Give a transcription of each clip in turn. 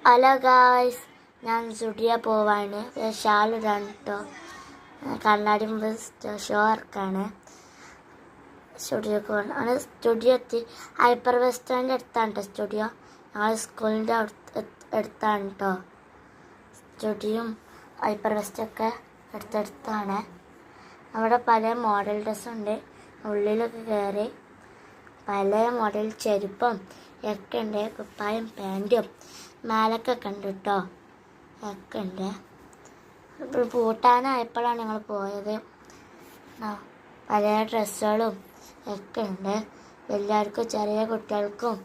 Hello guys, ഞാൻ studio പോവാണ്. ഷാളിടാണ് കേട്ടോ. കണ്ണാടി ഷോ ഇറക്കാണ്. സ്റ്റുഡിയോക്ക് പോകണം. അങ്ങനെ സ്റ്റുഡിയോ എത്തി. ഹൈപ്പർ വെസ്റ്റാൻ്റെ അടുത്താണ് കേട്ടോ സ്റ്റുഡിയോ. ഞങ്ങൾ സ്കൂളിൻ്റെ അടുത്താണ് കേട്ടോ സ്റ്റുഡിയോയും ഹൈപ്പർ വെസ്റ്റൊക്കെ അടുത്തടുത്താണ്. അവിടെ പല മോഡൽ ഡ്രസ്സുണ്ട്. ഉള്ളിലൊക്കെ കയറി പല മോഡൽ ചെരുപ്പും ഒക്കെ ഉണ്ട്. കുപ്പായും പാൻറ്റും മേലക്കൊക്കെ ഉണ്ട് കേട്ടോ. ഒക്കെ ഉണ്ട്. പൂട്ടാനായപ്പോഴാണ് ഞങ്ങൾ പോയത്. പല ഡ്രസ്സുകളും ഒക്കെ ഉണ്ട്. എല്ലാവർക്കും, ചെറിയ കുട്ടികൾക്കും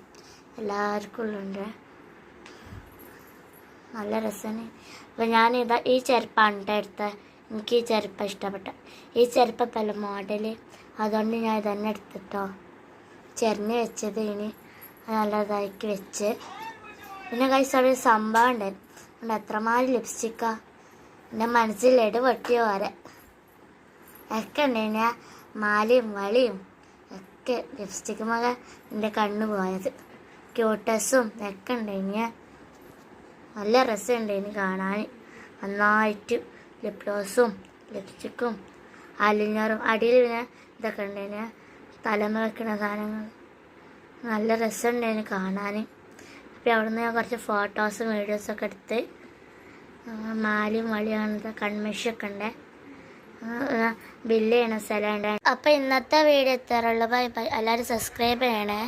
എല്ലാവർക്കും ഉള്ളുണ്ട്. നല്ല രസമാണ്. അപ്പോൾ ഞാനിതാ ഈ ചെരുപ്പാണ് കേട്ടോ എടുത്തത്. എനിക്ക് ഈ ചെരുപ്പ് ഇഷ്ടപ്പെട്ട. ഈ ചെരുപ്പ് പല മോഡൽ, അതുകൊണ്ട് ഞാൻ ഇതന്നെ എടുത്തിട്ടോ. ചെറിഞ്ഞ് വെച്ചത് ഇനി നല്ലതാക്കി വെച്ച്. പിന്നെ കഴിച്ച അവിടെ സംഭവം ഉണ്ട്. എത്രമാതിരി ലിപ്സ്റ്റിക്കാ. എൻ്റെ മനസ്സിൽ വെട്ടിയോ വരെ ഒക്കെ ഉണ്ട്. ഞാൻ മാലയും വളിയും ഒക്കെ ലിപ്സ്റ്റിക്ക് മക എൻ്റെ കണ്ണ് പോയത്. ക്യൂട്ടസും ഒക്കെ ഉണ്ട്. ഇനി നല്ല രസമുണ്ട് ഇനി കാണാൻ. നന്നായിട്ട് ലിപ് ഗ്ലോസും ലിപ്സ്റ്റിക്കും അലിഞ്ഞറും അടിയിൽ പിന്നെ ഇതൊക്കെ ഉണ്ട്. ഇനി തലമ വയ്ക്കുന്ന സാധനങ്ങൾ നല്ല രസമുണ്ടായിന് കാണാൻ. അപ്പോൾ അവിടെ നിന്ന് ഞാൻ കുറച്ച് ഫോട്ടോസും വീഡിയോസൊക്കെ എടുത്ത്. മാലയും വളിയാണ്, കൺമഷിയൊക്കെ ഉണ്ട്. ബില്ല് ചെയ്യണ സ്ഥലമുണ്ട്. അപ്പോൾ ഇന്നത്തെ വീഡിയോ എത്താറുള്ളൂ. Bye bye. എല്ലാവരും സബ്സ്ക്രൈബ് ചെയ്യണേ.